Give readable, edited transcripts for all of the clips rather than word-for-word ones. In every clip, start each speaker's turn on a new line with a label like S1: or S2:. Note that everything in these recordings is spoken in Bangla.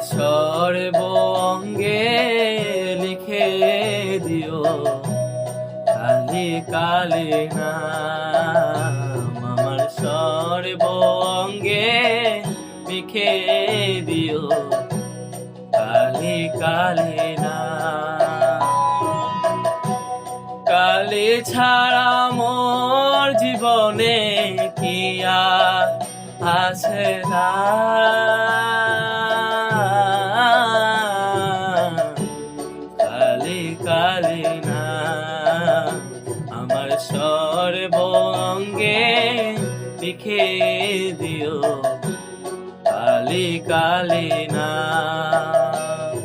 S1: সর্ব অঙ্গে লিখে দিও কালি কালি নাম। আমার সর্ব অঙ্গে লিখে দিও কালি কালি নাম। কালি ছাড়া মোর জীবনে কি আর আছে না। কালি কালি নাম। আমার সর্ব অঙ্গে লিখে দিও কালি কালি নাম।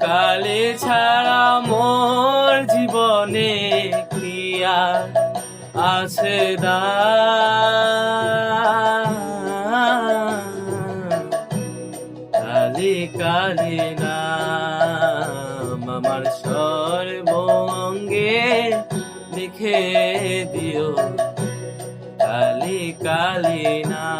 S1: কালি ছাড়া মোর জীবনে কি আর আছে না। কালি কালি নাম। আমার সর্ব অঙ্গে লিখে দিও কালি কালি নাম।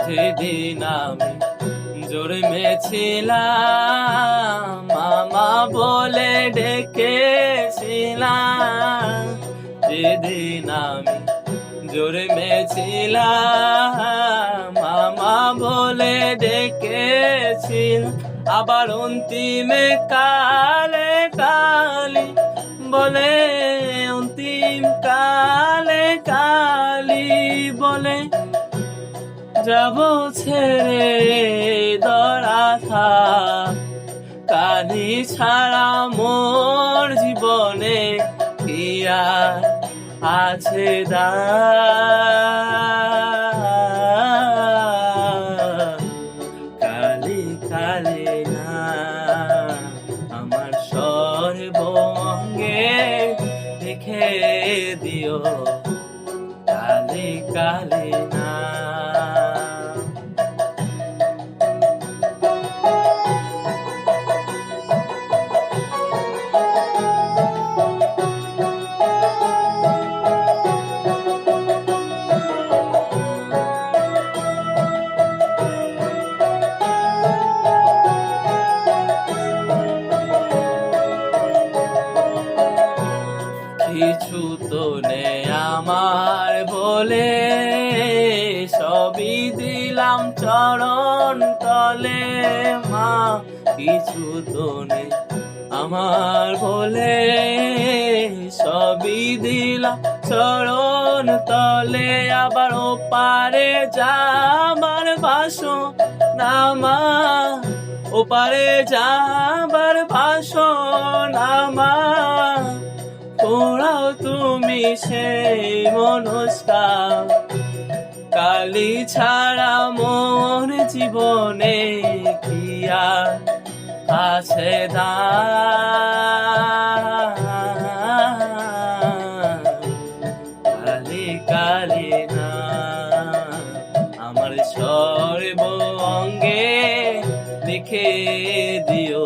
S1: যেদিন আমি জন্মেছিলাম মামা বলে ডেকেছিলাম। যেদিন আমি জন্মেছিলাম মামা বলে ডেকেছিলাম। আবার অন্তিমে কালে কালি বলে, অন্তিম কালে কালি বলে যাব ছেড়ে দরা থাক। কালি ছাড়া মোর জীবনে কি আর আছে দা। কালি কালি না। আমার সর্ব অঙ্গে লিখে দিও কালি কালি না। কিছু তো নেই আমার বলে, সবই দিলাম চরণ তলে মা। কিছু তো নেই আমার বলে, সবই দিলাম চরণ তলে। আবার ওপারে যাবার বাসনা মা, ওপারে যাবার বাসনা মা। পোড়াও তুমি সেই মনস্কার। কালি ছাড়া মোর জীবনে কি আর আছে দা। কালি কালি না। আমার সর্ব অঙ্গে লিখে দিও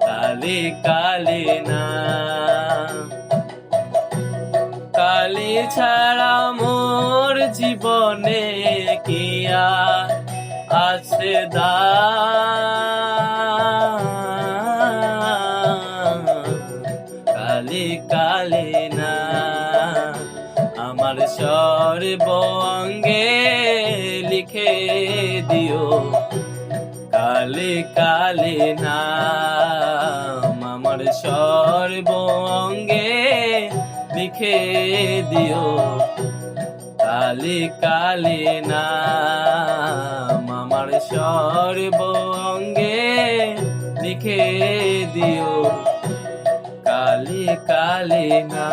S1: কালি কালি না। কালি ছাড়া মোর জীবনে কি আর আছে দা। কালি কালি না। আমার সর্ব অঙ্গে লিখে দিও কালি কালি নাম। আমার সর্ব অঙ্গে লিখে দিও কালি কালি নাম। আমার সর্ব অঙ্গে লিখে দিও কালে কালে না।